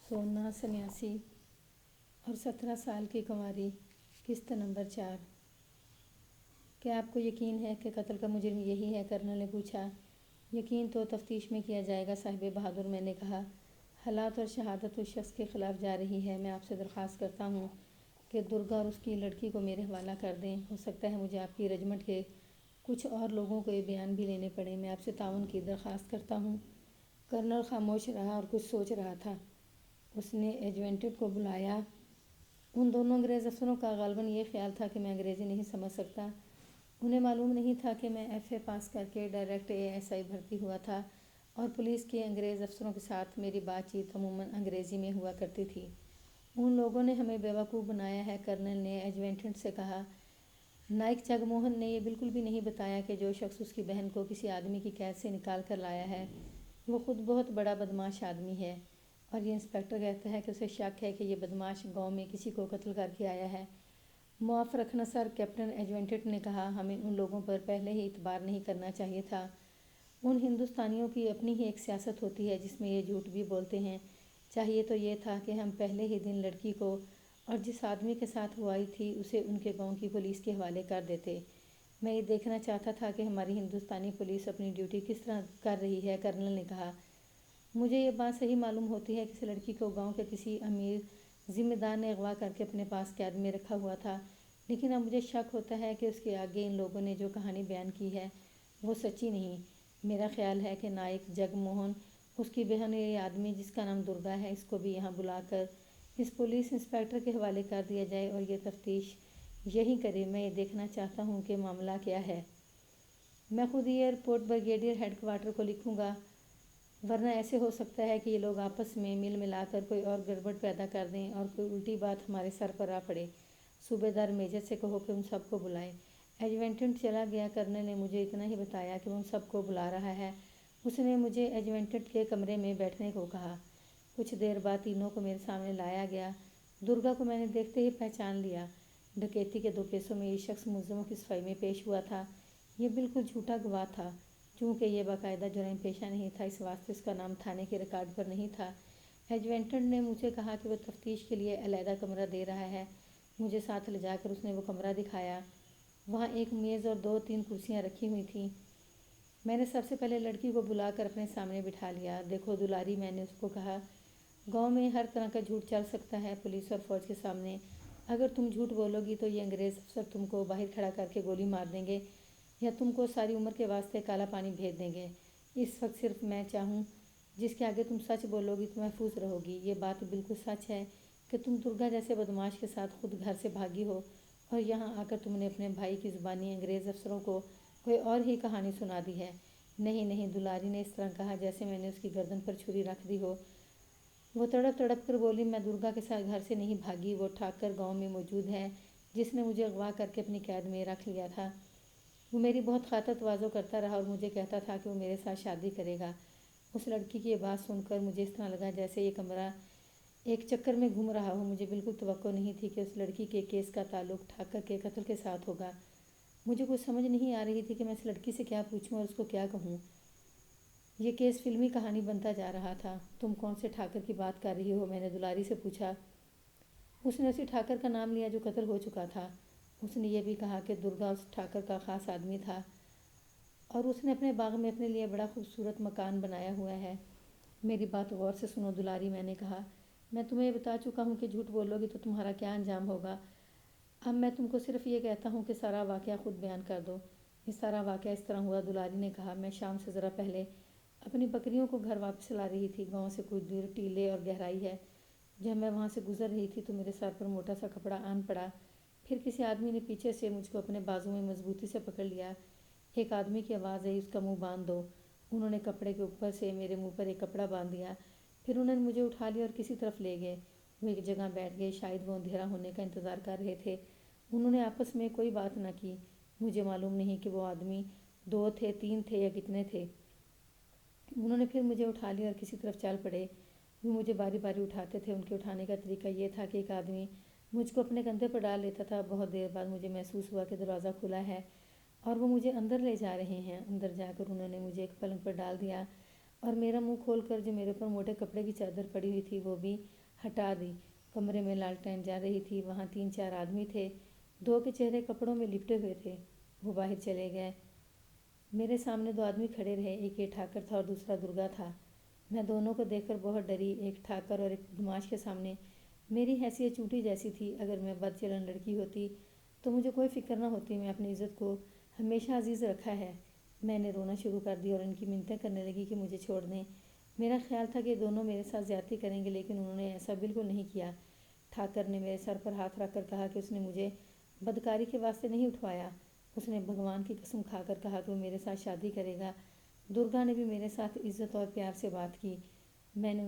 سونا سنیاسی اور 17 سال کی کنواری۔ قسط نمبر 4۔ کیا آپ کو یقین ہے کہ قتل کا مجرم یہی ہے؟ کرنل نے پوچھا۔ یقین تو تفتیش میں کیا جائے گا صاحب بہادر، میں نے کہا۔ حالات اور شہادت اس شخص کے خلاف جا رہی ہے۔ میں آپ سے درخواست کرتا ہوں کہ درگا اور اس کی لڑکی کو میرے حوالہ کر دیں۔ ہو سکتا ہے مجھے آپ کی رجمنٹ کے کچھ اور لوگوں کو یہ بیان بھی لینے پڑے۔ میں آپ سے تعاون کی درخواست کرتا ہوں۔ کرنل خاموش رہا اور کچھ سوچ رہا تھا۔ اس نے ایجنٹ کو بلایا۔ ان دونوں انگریز افسروں کا غالباً یہ خیال تھا کہ میں انگریزی نہیں سمجھ سکتا۔ انہیں معلوم نہیں تھا کہ میں FA پاس کر کے ڈائریکٹ ASI بھرتی ہوا تھا اور پولیس کے انگریز افسروں کے ساتھ میری بات چیت عموماً انگریزی میں ہوا کرتی تھی۔ ان لوگوں نے ہمیں بیوقوف بنایا ہے، کرنل نے ایجنٹ سے کہا۔ نائک جگ موہن نے یہ بالکل بھی نہیں بتایا کہ جو شخص اس کی بہن کو کسی آدمی کی قید سے نکال کر لایا ہے وہ خود بہت بڑا بدمعاش آدمی ہے، اور یہ انسپکٹر کہتا ہے کہ اسے شک ہے کہ یہ بدمعاش گاؤں میں کسی کو قتل کر کے آیا ہے۔ معاف رکھنا سر، کیپٹن ایجنٹ نے کہا، ہمیں ان لوگوں پر پہلے ہی اعتبار نہیں کرنا چاہیے تھا۔ ان ہندوستانیوں کی اپنی ہی ایک سیاست ہوتی ہے جس میں یہ جھوٹ بھی بولتے ہیں۔ چاہیے تو یہ تھا کہ ہم پہلے ہی دن لڑکی کو اور جس آدمی کے ساتھ وہ آئی تھی اسے ان کے گاؤں کی پولیس کے حوالے کر دیتے۔ میں یہ دیکھنا چاہتا تھا کہ ہماری ہندوستانی پولیس اپنی ڈیوٹی کس طرح کر رہی ہے، کرنل نے کہا۔ مجھے یہ بات صحیح معلوم ہوتی ہے کہ اس لڑکی کو گاؤں کے کسی امیر ذمہ دار نے اغوا کر کے اپنے پاس قید میں رکھا ہوا تھا، لیکن اب مجھے شک ہوتا ہے کہ اس کے آگے ان لوگوں نے جو کہانی بیان کی ہے وہ سچی نہیں۔ میرا خیال ہے کہ نائک جگ موہن، اس کی بہن اور یہ آدمی جس کا نام درگا ہے، اس کو بھی یہاں بلا کر اس پولیس انسپکٹر کے حوالے کر دیا جائے اور یہ تفتیش یہی کرے۔ میں یہ دیکھنا چاہتا ہوں کہ معاملہ کیا ہے۔ میں خود ہی ایئرپورٹ بریگیڈیئر ہیڈ کوارٹر کو لکھوں گا، ورنہ ایسے ہو سکتا ہے کہ یہ لوگ آپس میں مل ملا کر کوئی اور گڑبڑ پیدا کر دیں اور کوئی الٹی بات ہمارے سر پر آ پڑے۔ صوبیدار میجر سے کہو کہ ان سب کو بلائے۔ ایجنٹ چلا گیا۔ کرنل نے مجھے اتنا ہی بتایا کہ وہ ان سب کو بلا رہا ہے۔ اس نے مجھے ایجنٹ کے کمرے میں بیٹھنے کو کہا۔ کچھ دیر بعد تینوں کو میرے سامنے لایا گیا۔ درگا کو میں نے دیکھتے ہی پہچان لیا۔ ڈکیتی کے 2 کیسوں میں یہ شخص ملزموں کی صفائی میں پیش ہوا تھا۔ یہ بالکل جھوٹا گواہ تھا۔ چونکہ یہ باقاعدہ جرائم پیشہ نہیں تھا، اس واسطے اس کا نام تھانے کے ریکارڈ پر نہیں تھا۔ ایجنٹ نے مجھے کہا کہ وہ تفتیش کے لیے علیحدہ کمرہ دے رہا ہے۔ مجھے ساتھ لے جا کر اس نے وہ کمرہ دکھایا۔ وہاں ایک میز اور 2-3 کرسیاں رکھی ہوئی تھیں۔ میں نے سب سے پہلے لڑکی کو بلا کر اپنے سامنے بٹھا لیا۔ دیکھو دلاری، میں نے اس کو کہا، گاؤں میں ہر طرح کا جھوٹ چل سکتا ہے پولیس اور فوج کے سامنے۔ اگر تم جھوٹ بولو گی تو یہ انگریز افسر تم کو باہر کھڑا کر کے گولی مار دیں گے یا تم کو ساری عمر کے واسطے کالا پانی بھیج دیں گے۔ اس وقت صرف میں چاہوں جس کے آگے تم سچ بولو گی تو محفوظ رہو گی۔ یہ بات بالکل سچ ہے کہ تم درگا جیسے بدمعاش کے ساتھ خود گھر سے بھاگی ہو اور یہاں آ کر تم نے اپنے بھائی کی زبانی انگریز افسروں کو کوئی اور ہی کہانی سنا دی ہے۔ نہیں نہیں، دلاری نے اس طرح کہا جیسے میں نے اس کی گردن پر چھری رکھ دی ہو۔ وہ تڑپ تڑپ کر بولی، میں درگا کے ساتھ گھر سے نہیں بھاگی، وہ ٹھاکر گاؤں میں موجود ہے جس نے مجھے اغوا کر کے اپنی قید میں رکھ لیا تھا۔ وہ میری بہت خاطر تواضع کرتا رہا اور مجھے کہتا تھا کہ وہ میرے ساتھ شادی کرے گا۔ اس لڑکی کی یہ بات سن کر مجھے اس طرح لگا جیسے یہ کمرہ ایک چکر میں گھوم رہا ہو۔ مجھے بالکل توقع نہیں تھی کہ اس لڑکی کے کیس کا تعلق ٹھاکر کے قتل کے ساتھ ہوگا۔ مجھے کچھ سمجھ نہیں آ رہی تھی کہ میں اس لڑکی سے کیا پوچھوں اور اس کو کیا کہوں۔ یہ کیس فلمی کہانی بنتا جا رہا تھا۔ تم کون سے ٹھاکر کی بات کر رہی ہو؟ میں نے دلاری سے پوچھا۔ اس نے اسی ٹھاکر کا نام لیا جو قتل ہو چکا تھا۔ اس نے یہ بھی کہا کہ درگا اس ٹھاکر کا خاص آدمی تھا اور اس نے اپنے باغ میں اپنے لیے بڑا خوبصورت مکان بنایا ہوا ہے۔ میری بات غور سے سنو دلاری، میں نے کہا، میں تمہیں یہ بتا چکا ہوں کہ جھوٹ بولو گی تو تمہارا کیا انجام ہوگا۔ اب میں تم کو صرف یہ کہتا ہوں کہ سارا واقعہ خود بیان کر دو۔ یہ سارا واقعہ اس طرح ہوا، دلاری نے کہا، میں شام سے ذرا پہلے اپنی بکریوں کو گھر واپس لا رہی تھی۔ گاؤں سے کچھ دور ٹیلے اور گہرائی ہے۔ جب میں وہاں سے گزر رہی تھی تو میرے سر پر موٹا سا کپڑا آن پڑا۔ پھر کسی آدمی نے پیچھے سے مجھ کو اپنے بازو میں مضبوطی سے پکڑ لیا۔ ایک آدمی کی آواز آئی، اس کا منہ باندھ دو۔ انہوں نے کپڑے کے اوپر سے میرے منہ پر ایک کپڑا باندھ دیا۔ پھر انہوں نے مجھے اٹھا لیا اور کسی طرف لے گئے۔ وہ ایک جگہ بیٹھ گئے، شاید وہ اندھیرا ہونے کا انتظار کر رہے تھے۔ انہوں نے آپس میں کوئی بات نہ کی۔ مجھے معلوم نہیں کہ وہ آدمی 2 تھے، 3 تھے یا کتنے تھے۔ انہوں نے پھر مجھے اٹھا لیا اور کسی طرف چل پڑے۔ وہ مجھے باری باری اٹھاتے تھے۔ ان کے اٹھانے کا طریقہ یہ تھا کہ ایک آدمی مجھ کو اپنے کندھے پر ڈال لیتا تھا۔ بہت دیر بعد مجھے محسوس ہوا کہ دروازہ کھلا ہے اور وہ مجھے اندر لے جا رہے ہیں۔ اندر جا کر انہوں نے مجھے ایک پلنگ پر ڈال دیا اور میرا منہ کھول کر جو میرے اوپر موٹے کپڑے کی چادر پڑی ہوئی تھی وہ بھی ہٹا دی۔ کمرے میں لالٹین جا رہی تھی، وہاں 3-4 آدمی تھے، 2 کے چہرے کپڑوں میں لپٹے ہوئے تھے۔ وہ باہر چلے گئے۔ میرے سامنے 2 آدمی کھڑے رہے، ایک یہ ٹھاکر تھا اور دوسرا درگا تھا۔ میں دونوں کو دیکھ کر بہت ڈری۔ ایک ٹھاکر اور ایک بدماش کے سامنے میری حیثیت چوٹی جیسی تھی۔ اگر میں بد چلن لڑکی ہوتی تو مجھے کوئی فکر نہ ہوتی، میں اپنی عزت کو ہمیشہ عزیز رکھا ہے۔ میں نے رونا شروع کر دیا اور ان کی منتیں کرنے لگی کہ مجھے چھوڑ دیں۔ میرا خیال تھا کہ دونوں میرے ساتھ زیادتی کریں گے، لیکن انہوں نے ایسا بالکل نہیں کیا۔ ٹھاکر نے میرے سر پر ہاتھ رکھ کر کہا کہ اس نے مجھے بدکاری کے واسطے نہیں اٹھوایا۔ اس نے بھگوان کی قسم کھا کر کہا کہ وہ میرے ساتھ شادی کرے گا۔ درگا نے بھی میرے ساتھ عزت اور پیار سے بات کی۔ میں نے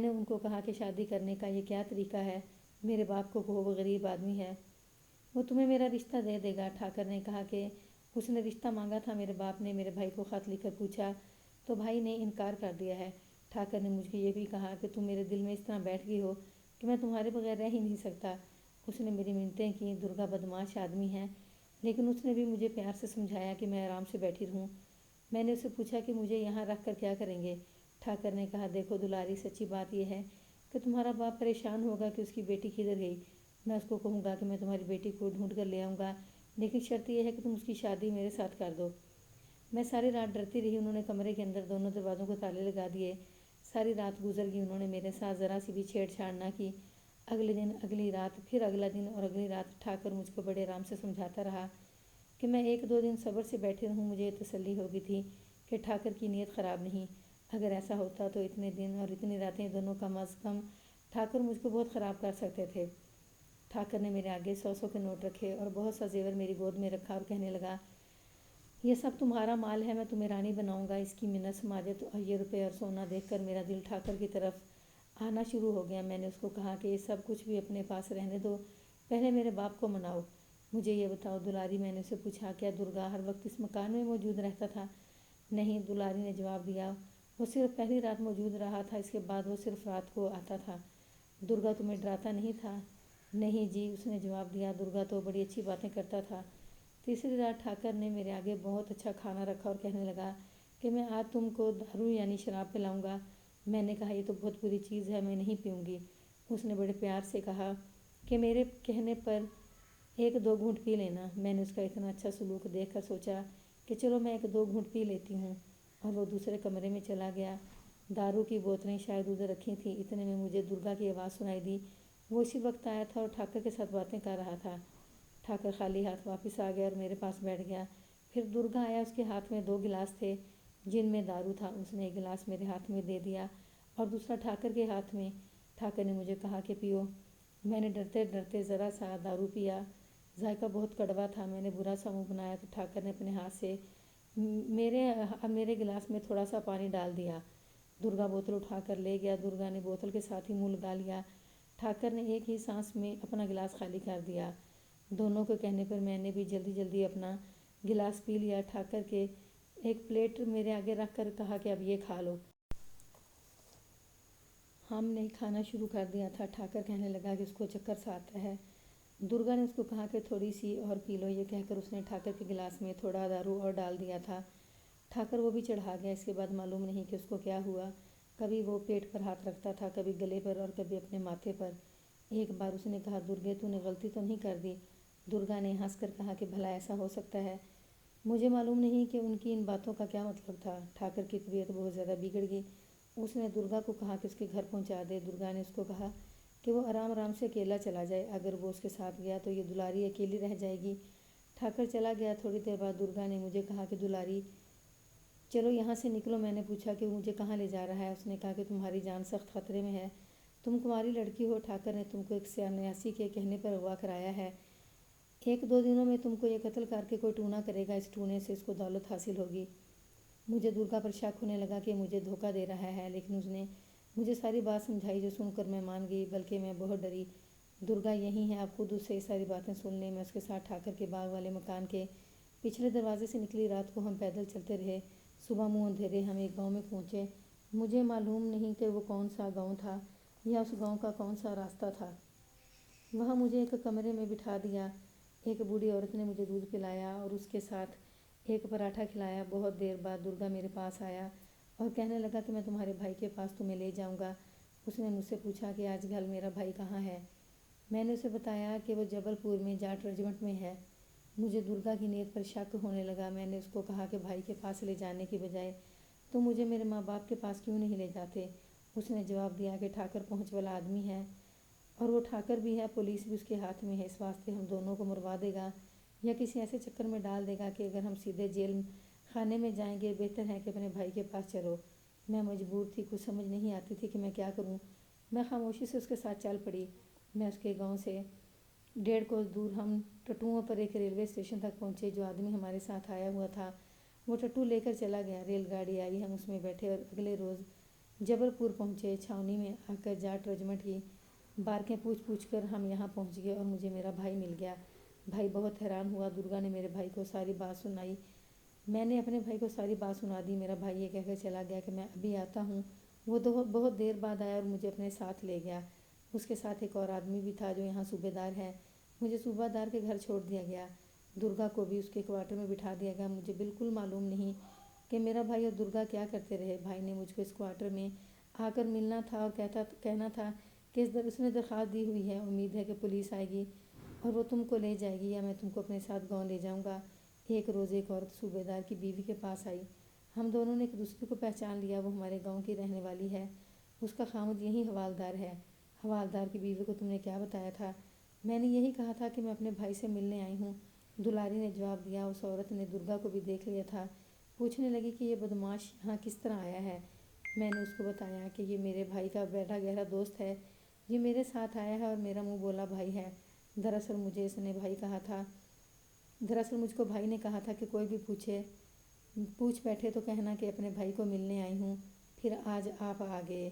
ان کو کہا کہ شادی کرنے کا یہ کیا طریقہ ہے؟ میرے باپ کو کہو، وہ غریب آدمی ہے، وہ تمہیں میرا رشتہ دے دے گا۔ ٹھاکر نے کہا کہ اس نے رشتہ مانگا تھا۔ میرے باپ نے میرے بھائی کو خط لکھ کر پوچھا تو بھائی نے انکار کر دیا ہے۔ ٹھاکر نے مجھ کو یہ بھی کہا کہ تم میرے دل میں اس طرح بیٹھ گئی ہو کہ میں تمہارے بغیر رہ ہی نہیں سکتا۔ اس نے میری منتیں کی۔ درگا بدمعاش آدمی ہے، لیکن اس نے بھی مجھے پیار سے سمجھایا کہ میں آرام سے بیٹھی رہوں۔ میں نے اسے پوچھا کہ مجھے یہاں رکھ کر کیا کریں گے؟ ٹھاکر نے کہا دیکھو دلاری، سچی بات یہ ہے کہ تمہارا باپ پریشان ہوگا کہ اس کی بیٹی کدھر گئی۔ میں اس کو کہوں گا کہ میں تمہاری بیٹی کو ڈھونڈ کر لے آؤں گا، لیکن شرط یہ ہے کہ تم اس کی شادی میرے ساتھ کر دو۔ میں ساری رات ڈرتی رہی۔ انہوں نے کمرے کے اندر دونوں دروازوں کو تالے لگا دیے۔ ساری رات گزر گئی، انہوں نے میرے ساتھ ذرا سی بھی چھیڑ چھاڑ نہ کی۔ اگلے دن، اگلی رات، پھر اگلا دن اور اگلی رات ٹھاکر مجھ کو بڑے آرام سے سمجھاتا رہا کہ میں 1-2 دن صبر سے بیٹھی رہوں۔ مجھے یہ تسلی ہو گئی تھی کہ ٹھاکر کی نیت خراب نہیں۔ اگر ایسا ہوتا تو اتنے دن اور اتنی راتیں دونوں کم از کم ٹھاکر مجھ کو بہت خراب کر سکتے تھے۔ ٹھاکر نے میرے آگے 100 کے نوٹ رکھے اور بہت سا زیور میری گود میں رکھا اور کہنے لگا یہ سب تمہارا مال ہے، میں تمہیں رانی بناؤں گا۔ اس کی منت سماجت اور یہ روپے اور سونا دیکھ کر میرا دل ٹھاکر کی طرف آنا شروع ہو گیا۔ میں نے اس کو کہا کہ یہ سب کچھ بھی اپنے پاس رہنے دو، پہلے میرے باپ کو مناؤ۔ مجھے یہ بتاؤ دلاری، میں نے اسے پوچھا، کیا درگا ہر وقت اس مکان میں موجود رہتا تھا؟ نہیں، دلاری نے جواب دیا، وہ صرف پہلی رات موجود رہا تھا، اس کے بعد وہ صرف رات کو آتا تھا۔ درگا تمہیں ڈراتا نہیں تھا؟ نہیں جی، اس نے جواب دیا، درگا تو بڑی اچھی باتیں کرتا تھا۔ تیسری رات ٹھاکر نے میرے آگے بہت اچھا کھانا رکھا اور کہنے لگا کہ میں آج تم کو دارو یعنی شراب پلاؤں گا۔ میں نے کہا یہ تو بہت بری چیز ہے، میں نہیں پیوں گی۔ اس نے بڑے پیار سے کہا کہ میرے کہنے پر 1-2 گھونٹ پی لینا۔ میں نے اس کا اتنا اچھا سلوک دیکھ کر سوچا کہ چلو میں 1-2 گھونٹ پی لیتی ہوں، اور وہ دوسرے کمرے میں چلا گیا۔ دارو کی بوتلیں شاید ادھر رکھی تھیں۔ اتنے میں مجھے درگا کی آواز سنائی دی۔ وہ اسی وقت آیا تھا اور ٹھاکر کے ساتھ باتیں کر رہا تھا۔ ٹھاکر خالی ہاتھ واپس آ گیا اور میرے پاس بیٹھ گیا۔ پھر درگا آیا، اس کے ہاتھ میں 2 گلاس تھے جن میں دارو تھا۔ اس نے ایک گلاس میرے ہاتھ میں دے دیا اور دوسرا ٹھاکر کے ہاتھ میں۔ ٹھاکر نے مجھے کہا کہ پیو۔ میں نے ڈرتے ڈرتے ذرا سا دارو پیا۔ ذائقہ بہت کڑوا تھا۔ میں نے برا سا منہ بنایا تو ٹھاکر نے اپنے ہاتھ سے میرے گلاس میں تھوڑا سا پانی ڈال دیا۔ درگا بوتل اٹھا کر لے گیا۔ درگا نے بوتل کے ساتھ ہی منہ لگا لیا۔ ٹھاکر نے ایک ہی سانس میں اپنا گلاس خالی کر دیا۔ دونوں کے کہنے پر میں نے بھی جلدی جلدی اپنا گلاس پی لیا۔ ٹھاکر کے ایک پلیٹ میرے آگے رکھ کر کہا کہ اب یہ کھا لو۔ ہم نے کھانا شروع کر دیا تھا۔ ٹھاکر کہنے لگا کہ اس کو چکر سا آتا ہے۔ درگا نے اس کو کہا کہ تھوڑی سی اور پی لو۔ یہ کہہ کر اس نے ٹھاکر کے گلاس میں تھوڑا دارو اور ڈال دیا تھا۔ ٹھاکر وہ بھی چڑھا گیا۔ اس کے بعد معلوم نہیں کہ اس کو کیا ہوا، کبھی وہ پیٹ پر ہاتھ رکھتا تھا، کبھی گلے پر اور کبھی اپنے ماتھے پر۔ ایک بار اس نے کہا درگے تو نے غلطی تو نہیں کر دی؟ درگا نے ہنس کر کہا کہ بھلا ایسا ہو سکتا ہے؟ مجھے معلوم نہیں کہ ان کی ان باتوں کا کیا مطلب تھا۔ ٹھاکر کی طبیعت بہت زیادہ بگڑ گئی۔ اس نے درگا کو کہا کہ اس کے گھر پہنچا دے۔ درگا نے اس کو کہا کہ وہ آرام آرام سے اکیلا چلا جائے، اگر وہ اس کے ساتھ گیا تو یہ دلاری اکیلی رہ جائے گی۔ ٹھاکر چلا گیا۔ تھوڑی دیر بعد درگا نے مجھے کہا کہ دلاری چلو یہاں سے نکلو۔ میں نے پوچھا کہ وہ مجھے کہاں لے جا رہا ہے؟ اس نے کہا کہ تمہاری جان سخت خطرے میں ہے، تم کنواری لڑکی ہو، ٹھاکر نے تم کو ایک سنیاسی کے کہنے پر اغوا کرایا ہے، 1-2 دنوں میں تم کو یہ قتل کر کے کوئی ٹونا کرے گا، اس ٹونے سے اس کو دولت حاصل ہوگی۔ مجھے درگا پر شک ہونے لگا کہ مجھے دھوکہ دے رہا ہے، لیکن اس نے مجھے ساری بات سمجھائی جو سن کر میں مان گئی، بلکہ میں بہت ڈری۔ درگا یہی ہے، آپ خود اس سے یہ ساری باتیں سن لیں۔ میں اس کے ساتھ ٹھاکر کے باغ والے مکان کے پچھلے دروازے سے نکلی۔ رات کو ہم پیدل چلتے رہے۔ صبح منہ اندھیرے ہم ایک گاؤں میں پہنچے۔ مجھے معلوم نہیں کہ وہ کون سا گاؤں تھا یا اس گاؤں کا کون سا راستہ تھا۔ وہاں مجھے ایک کمرے میں بٹھا دیا۔ ایک بوڑھی عورت نے مجھے دودھ پلایا اور اس کے ساتھ ایک پراٹھا کھلایا۔ بہت دیر بعد درگا میرے پاس آیا اور کہنے لگا کہ میں تمہارے بھائی کے پاس تمہیں لے جاؤں گا۔ اس نے مجھ سے پوچھا کہ آج کل میرا بھائی کہاں ہے۔ میں نے اسے بتایا کہ وہ جبل پور میں جاٹ رجمنٹ میں ہے۔ مجھے درگا کی نیت پر شک ہونے لگا۔ میں نے اس کو کہا کہ بھائی کے پاس لے جانے کی بجائے تو مجھے میرے ماں باپ کے پاس کیوں نہیں لے جاتے؟ اس نے جواب دیا کہ ٹھاکر پہنچ والا آدمی ہے اور وہ ٹھاکر بھی ہے، پولیس بھی اس کے ہاتھ میں ہے، اس واسطے ہم دونوں کو مروا دے گا یا کسی ایسے چکر میں ڈال دے گا کہ اگر ہم سیدھے جیل خانے میں جائیں گے بہتر ہے کہ اپنے بھائی کے پاس چلو۔ میں مجبور تھی، کچھ سمجھ نہیں آتی تھی کہ میں کیا کروں۔ میں خاموشی سے اس کے ساتھ چل پڑی۔ میں اس کے گاؤں سے 1.5 کوس دور ہم ٹٹوؤں پر ایک ریلوے اسٹیشن تک پہنچے۔ جو آدمی ہمارے ساتھ آیا ہوا تھا وہ ٹٹو لے کر چلا گیا۔ ریل گاڑی آئی، ہم اس میں بیٹھے اور اگلے روز جبل پور پہنچے۔ چھاؤنی میں آ کر جاٹ رجمنٹ کی بارکیں پوچھ کر ہم یہاں پہنچ گئے اور مجھے میرا بھائی مل گیا۔ بھائی بہت حیران ہوا۔ درگا نے میرے بھائی کو ساری بات سنائی۔ میں نے اپنے بھائی کو ساری بات سنا دی۔ میرا بھائی یہ کہہ کر چلا گیا کہ میں ابھی آتا ہوں۔ وہ بہت دیر بعد آیا اور مجھے اپنے ساتھ لے گیا۔ اس کے ساتھ ایک اور آدمی بھی تھا جو یہاں صوبے دار ہے۔ مجھے صوبہ دار کے گھر چھوڑ دیا گیا۔ درگا کو بھی اس کے کوارٹر میں بٹھا دیا گیا۔ مجھے بالکل معلوم نہیں کہ میرا بھائی اور درگا کیا کرتے رہے۔ بھائی نے مجھ کو اس کوارٹر میں آ کر ملنا تھا اور کہنا تھا کہ اس نے درخواست دی ہوئی ہے، امید ہے کہ پولیس آئے گی اور وہ تم کو لے جائے گی یا میں تم کو اپنے ساتھ گاؤں لے جاؤں گا۔ ایک روز ایک عورت صوبے دار کی بیوی کے پاس آئی۔ ہم دونوں نے ایک دوسرے کو پہچان لیا۔ وہ ہمارے گاؤں کی رہنے والی ہے، اس کا خاوند یہی حوالدار ہے۔ حوالدار کی بیوی کو تم نے کیا بتایا تھا؟ میں نے یہی کہا تھا کہ میں اپنے بھائی سے ملنے آئی ہوں، دلاری نے جواب دیا۔ اس عورت نے درگا کو بھی دیکھ لیا تھا۔ پوچھنے لگی کہ یہ بدماش یہاں کس طرح آیا ہے۔ میں نے اس کو بتایا کہ یہ میرے بھائی کا بیٹا گہرا دوست ہے، یہ میرے ساتھ آیا ہے اور میرا منہ بولا بھائی ہے۔ دراصل مجھ کو بھائی نے کہا تھا کہ کوئی بھی پوچھ بیٹھے تو کہنا کہ اپنے بھائی کو ملنے آئی ہوں، پھر آج آپ آ گئے۔